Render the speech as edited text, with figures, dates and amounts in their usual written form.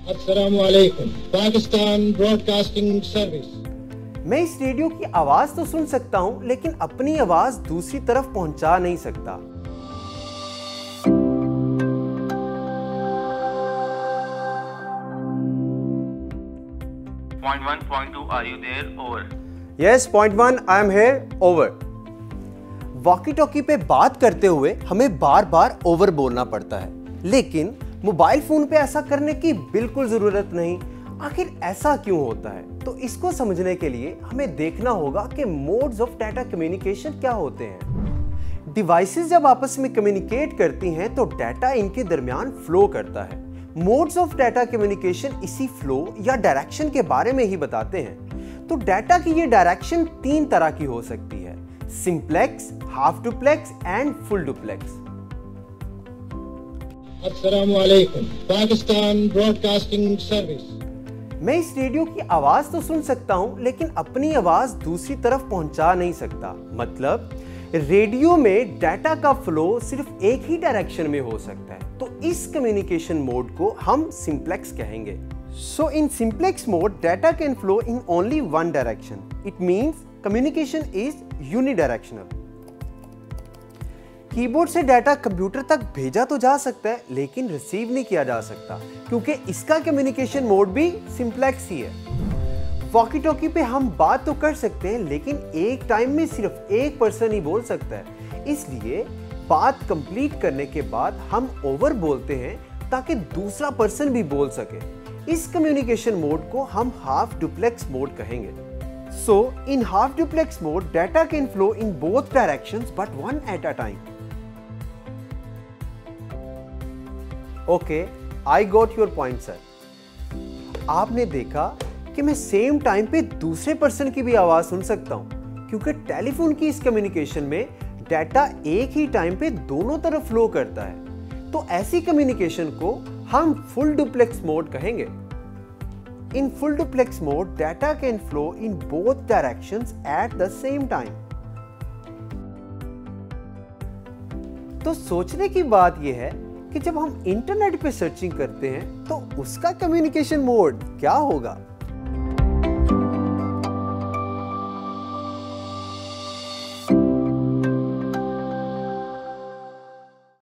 अस्सलामुअलैकुम। Pakistan broadcasting service. मैं इस रेडियो की आवाज तो सुन सकता हूं, लेकिन अपनी आवाज दूसरी तरफ पहुंचा नहीं सकता। Point 1, point 2, are you there? Over. Yes, point 1, I am here. Over. Walkie talkie पे बात करते हुए हमें बार बार ओवर बोलना पड़ता है, लेकिन मोबाइल फोन पे ऐसा करने की बिल्कुल जरूरत नहीं। आखिर ऐसा क्यों होता है? तो इसको समझने के लिए हमें देखना होगा कि मोड्स ऑफ डाटा कम्युनिकेशन क्या होते हैं। डिवाइसेस जब आपस में कम्युनिकेट करती हैं तो डाटा इनके दरमियान फ्लो करता है। मोड्स ऑफ डाटा कम्युनिकेशन इसी फ्लो या डायरेक्शन के बारे में ही बताते हैं। तो डाटा की ये डायरेक्शन 3 तरह की हो सकती है: simplex, half duplex and full duplex. अस्सलामुअलैकुम। Pakistan broadcasting service. मैं इस रेडियो की आवाज तो सुन सकता हूं, लेकिन अपनी आवाज दूसरी तरफ पहुंचा नहीं सकता। मतलब रेडियो में डाटा का फ्लो सिर्फ एक ही डायरेक्शन में हो सकता है। तो इस कम्युनिकेशन मोड को हम सिंप्लेक्स कहेंगे। So in simplex mode, data can flow in only one direction. It means communication is unidirectional. Keyboard से डाटा कंप्यूटर तक भेजा तो जा सकता है, लेकिन रिसीव नहीं किया जा सकता, क्योंकि इसका कम्युनिकेशन मोड भी सिंप्लेक्स ही है। वॉकी टॉकी पे हम बात तो कर सकते हैं, लेकिन एक टाइम में सिर्फ एक पर्सन ही बोल सकता है। इसलिए बात कंप्लीट करने के बाद हम ओवर बोलते हैं ताकि दूसरा पर्सन भी बोल सके। इस कम्युनिकेशन मोड को हम हाफ डुप्लेक्स मोड कहेंगे। So in half duplex mode data can flow in both directions but one at a time. Okay, I got your point sir. आपने देखा कि मैं सेम टाइम पे दूसरे पर्सन की भी आवाज सुन सकता हूं, क्योंकि टेलीफोन की इस कम्युनिकेशन में डाटा एक ही टाइम पे दोनों तरफ फ्लो करता है। तो ऐसी कम्युनिकेशन को हम फुल डुप्लेक्स मोड कहेंगे। In full duplex mode data can flow in both directions at the same time. तो सोचने की बात यह है कि जब हम इंटरनेट पे सर्चिंग करते हैं तो उसका कम्युनिकेशन मोड क्या होगा?